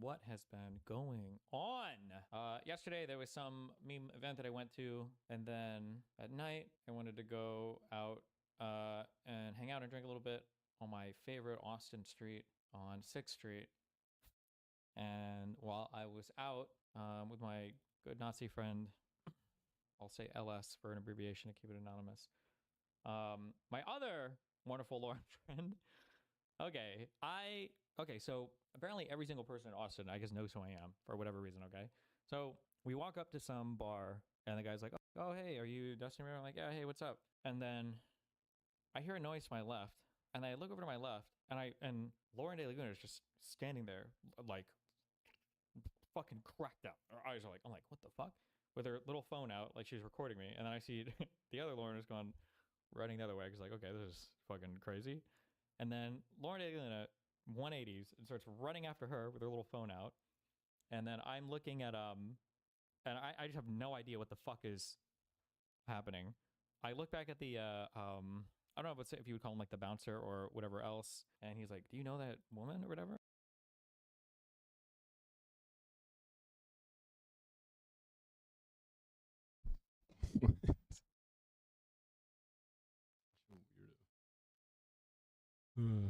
what has been going on? Yesterday there was some meme event that I went to, and then at night I wanted to go out and hang out and drink a little bit on my favorite Austin street on 6th Street. And while I was out with my good Nazi friend, I'll say LS for an abbreviation to keep it anonymous. My other wonderful Lauren friend. Okay, so apparently every single person in Austin, I guess, knows who I am for whatever reason. Okay, so we walk up to some bar, and the guy's like, "Oh, hey, are you Dustin Rivera?" I'm like, "Yeah, hey, what's up?" And then I hear a noise to my left, and I look over to my left, and Lauren De Laguna is just standing there, like fucking cracked out. Her eyes are like, I'm like, what the fuck? With her little phone out, like she's recording me, and then I see the other Lauren is going running the other way. Cause like, okay, this is fucking crazy. And then Lauren De Laguna 180s and starts running after her with her little phone out. And then I'm looking at and I just have no idea what the fuck is happening. I look back at the I don't know if you would call him like the bouncer or whatever else, and he's like, "Do you know that woman or whatever?" Weirdo. Mm.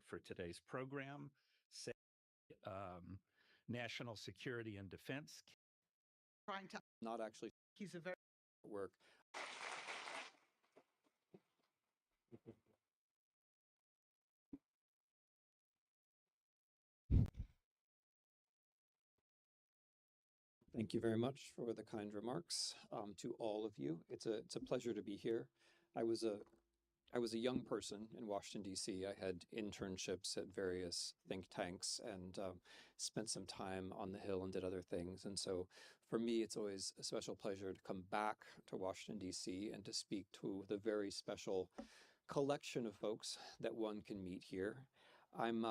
For today's program, national security and defense. Trying to not actually. He's a very work. Thank you very much for the kind remarks to all of you. It's a pleasure to be here. I was I was a young person in Washington, D.C. I had internships at various think tanks and spent some time on the Hill and did other things. And so for me, it's always a special pleasure to come back to Washington, D.C. and to speak to the very special collection of folks that one can meet here. I'm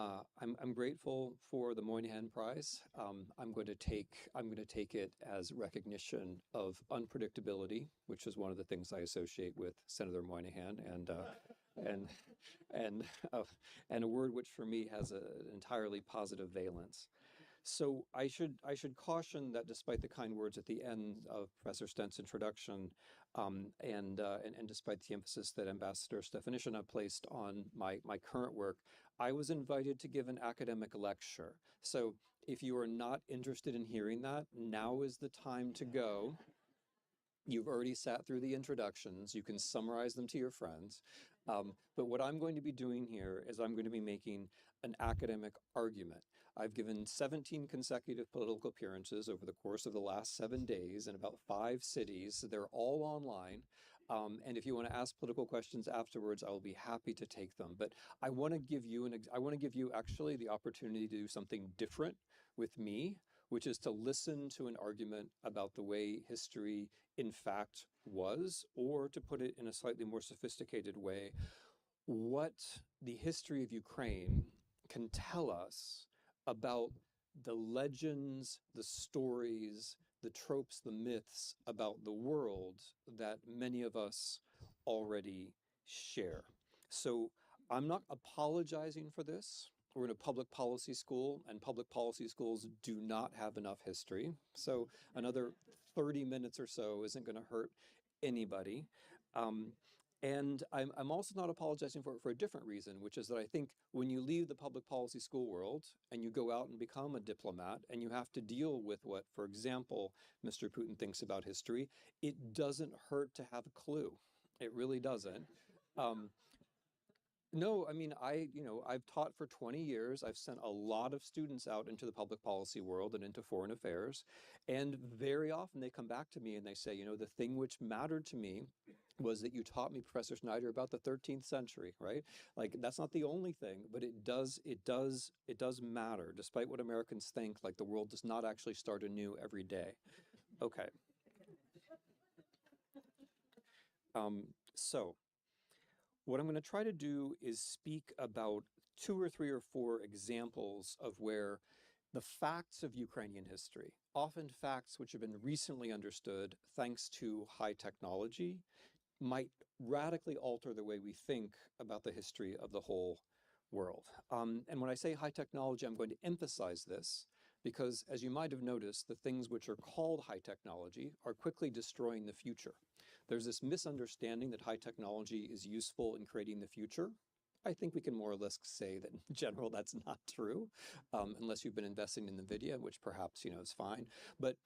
grateful for the Moynihan Prize. I'm going to take it as recognition of unpredictability, which is one of the things I associate with Senator Moynihan, and a word which for me has an entirely positive valence. So I should caution that despite the kind words at the end of Professor Stent's introduction, and despite the emphasis that Ambassador Stefanishina placed on my current work, I was invited to give an academic lecture. So if you are not interested in hearing that, now is the time to go. You've already sat through the introductions. You can summarize them to your friends. But what I'm going to be doing here is I'm going to be making an academic argument. I've given 17 consecutive political appearances over the course of the last 7 days in about 5 cities. They're all online. And if you want to ask political questions afterwards, I will be happy to take them. But I want to give you actually the opportunity to do something different with me, which is to listen to an argument about the way history in fact was, or to put it in a slightly more sophisticated way, what the history of Ukraine can tell us about the legends, the stories, the tropes, the myths about the world that many of us already share. So I'm not apologizing for this. We're in a public policy school, and public policy schools do not have enough history. So another 30 minutes or so isn't going to hurt anybody. And I'm also not apologizing for it for a different reason, which is that I think when you leave the public policy school world and you go out and become a diplomat and you have to deal with what, for example, Mr. Putin thinks about history, it doesn't hurt to have a clue. It really doesn't. No, I mean, I've taught for 20 years. I've sent a lot of students out into the public policy world and into foreign affairs. And very often they come back to me and they say, the thing which mattered to me was that you taught me, Professor Schneider, about the 13th century, right? Like, that's not the only thing, but it does matter. Despite what Americans think, like, the world does not actually start anew every day. Okay. So what I'm going to try to do is speak about 2 or 3 or 4 examples of where the facts of Ukrainian history, often facts which have been recently understood thanks to high technology, might radically alter the way we think about the history of the whole world. And when I say high technology, I'm going to emphasize this because, as you might have noticed, the things which are called high technology are quickly destroying the future. There's this misunderstanding that high technology is useful in creating the future. I think we can more or less say that in general that's not true, unless you've been investing in NVIDIA, which perhaps is fine. But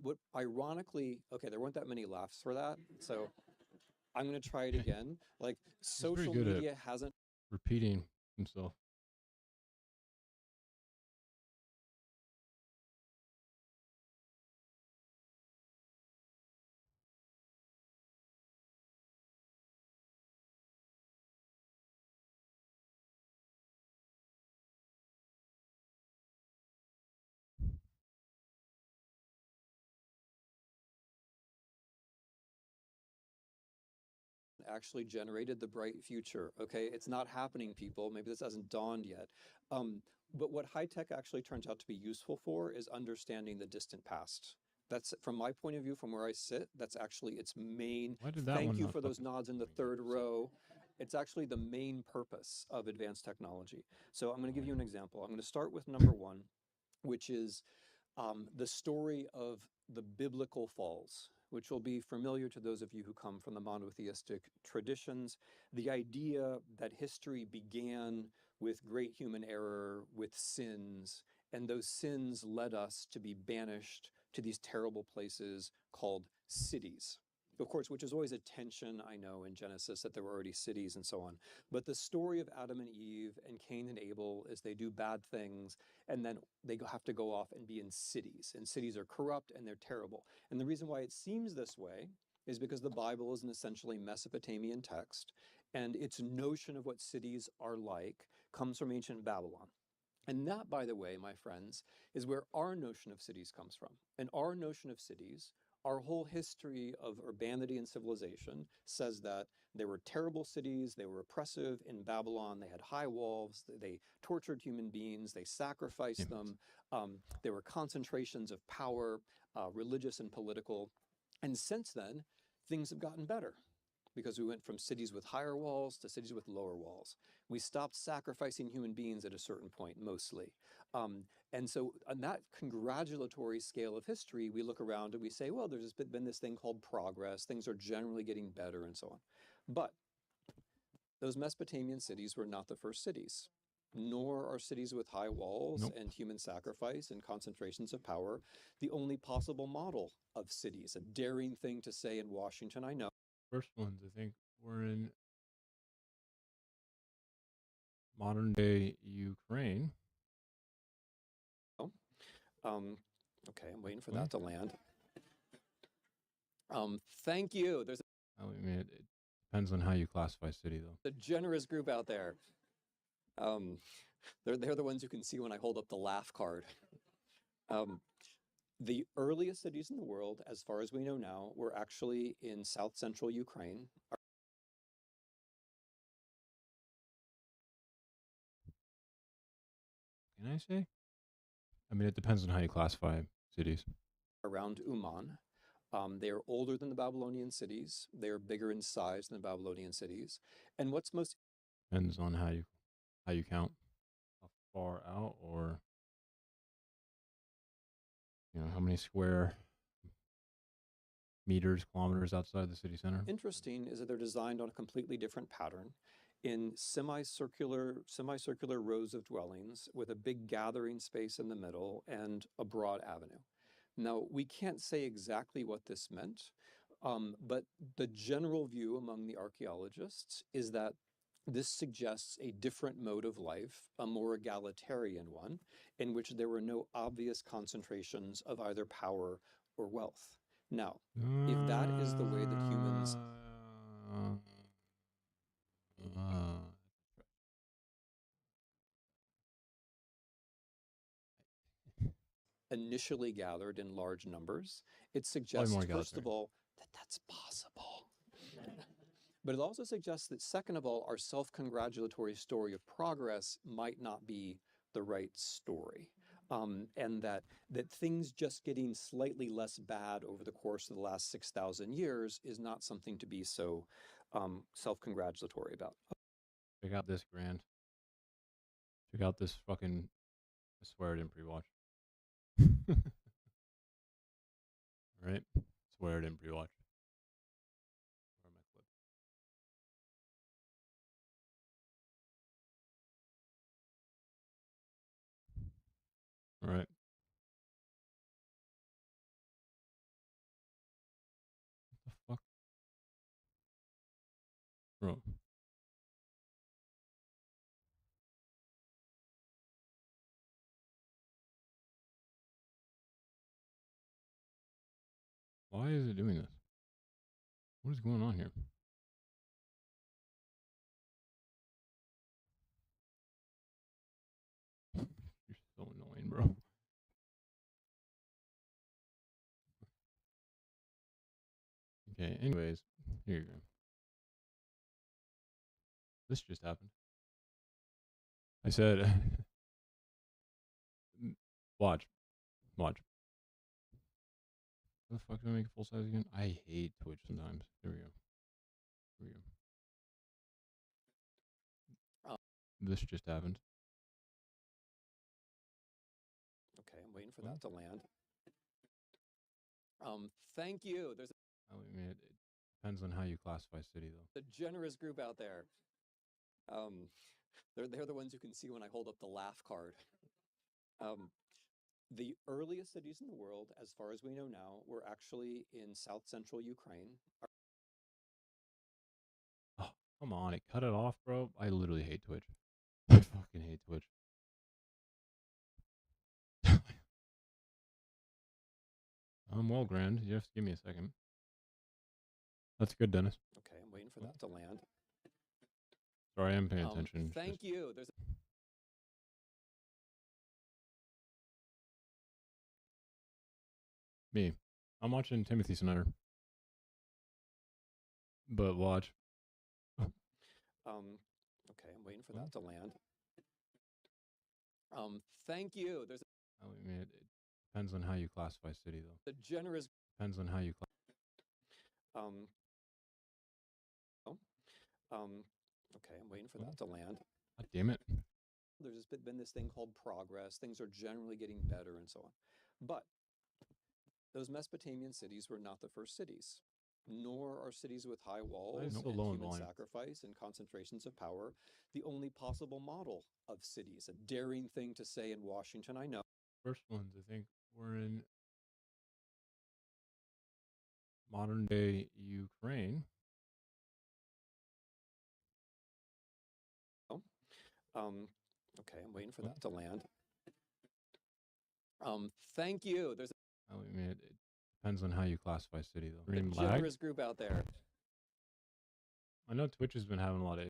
what ironically, okay, there weren't that many laughs for that, so I'm going to try it again. Like, social media hasn't repeating himself. actually generated the bright future. Okay, it's not happening, people. Maybe this hasn't dawned yet. But what high tech actually turns out to be useful for is understanding the distant past. That's, from my point of view, from where I sit, that's actually its main. Thank you for those nods in the third row. It's actually the main purpose of advanced technology. So I'm going to give you an example. I'm going to start with number 1, which is the story of the biblical falls, which will be familiar to those of you who come from the monotheistic traditions. The idea that history began with great human error, with sins, and those sins led us to be banished to these terrible places called cities. Of course, which is always a tension, I know, in Genesis, that there were already cities and so on. But the story of Adam and Eve and Cain and Abel is they do bad things, and then they have to go off and be in cities. And cities are corrupt and they're terrible. And the reason why it seems this way is because the Bible is an essentially Mesopotamian text. and its notion of what cities are like comes from ancient Babylon. And that, by the way, my friends, is where our notion of cities comes from. And our notion of cities, our whole history of urbanity and civilization says that there were terrible cities, they were oppressive in Babylon, they had high walls, they tortured human beings, they sacrificed them. There were concentrations of power, religious and political. And since then, things have gotten better because we went from cities with higher walls to cities with lower walls. We stopped sacrificing human beings at a certain point, mostly. And so on that congratulatory scale of history, we look around and we say, well, there's been this thing called progress. Things are generally getting better and so on. But those Mesopotamian cities were not the first cities, nor are cities with high walls Nope. and human sacrifice and concentrations of power the only possible model of cities. A daring thing to say in Washington, I know. First ones, I think, were in modern day Ukraine. Okay, I'm waiting for What? that to land. Thank you. There's I mean, it depends on how you classify city, though. a generous group out there. They're the ones you can see when I hold up the laugh card. The earliest cities in the world, as far as we know now, were actually in south central Ukraine. Can I say? I mean, it depends on how you classify cities. Around Uman. They are older than the Babylonian cities. They are bigger in size than the Babylonian cities. And what's most Depends on how you count, how far out, or how many square meters, kilometers outside the city center. interesting is that they're designed on a completely different pattern in semicircular rows of dwellings with a big gathering space in the middle and a broad avenue. Now, we can't say exactly what this meant, but the general view among the archaeologists is that this suggests a different mode of life, a more egalitarian one, in which there were no obvious concentrations of either power or wealth. Now, if that is the way that humans initially gathered in large numbers, it suggests, more first of egalitarian. all, that that's possible. But it also suggests that, second of all, our self-congratulatory story of progress might not be the right story. And that things just getting slightly less bad over the course of the last 6,000 years is not something to be so self-congratulatory about. Check out this, Grand. Check out this fucking. I swear I didn't pre-watch. Right? Swear I didn't pre-watch. Where are my clips? All right. What the fuck? Bro. Why is it doing this? What is going on here? You're so annoying, bro. Okay, anyways, here you go. This just happened. I said, watch. How the fuck do I make it full size again? I hate Twitch sometimes. There we go. This just happened. Okay, I'm waiting for that to land. Thank you. There's I mean, it depends on how you classify city, though. a generous group out there. They're the ones you can see when I hold up the laugh card. The earliest cities in the world, as far as we know now, were actually in south central Ukraine. Oh, come on, it cut it off, bro. I literally hate Twitch. I fucking hate Twitch. Well, Grand, you have to give me a second. That's good, Dennis. Okay, I'm waiting for that to land. Sorry, I am paying attention. It's Thank just you. There's me. I'm watching Timothy Snyder. But watch. okay, I'm waiting for that to land. Thank you. There's I mean, it depends on how you classify city, though. a generous Depends on how you. um okay, I'm waiting for that to land. God damn it. There's just been this thing called progress. Things are generally getting better and so on. But those Mesopotamian cities were not the first cities, nor are cities with high walls so and low in human volume? sacrifice and concentrations of power the only possible model of cities. A daring thing to say in Washington, I know. First ones, I think, were in modern day Ukraine. Okay, I'm waiting for that to land. Thank you. There's I mean, it depends on how you classify city, though. a Green lag. generous group out there. I know Twitch has been having a lot of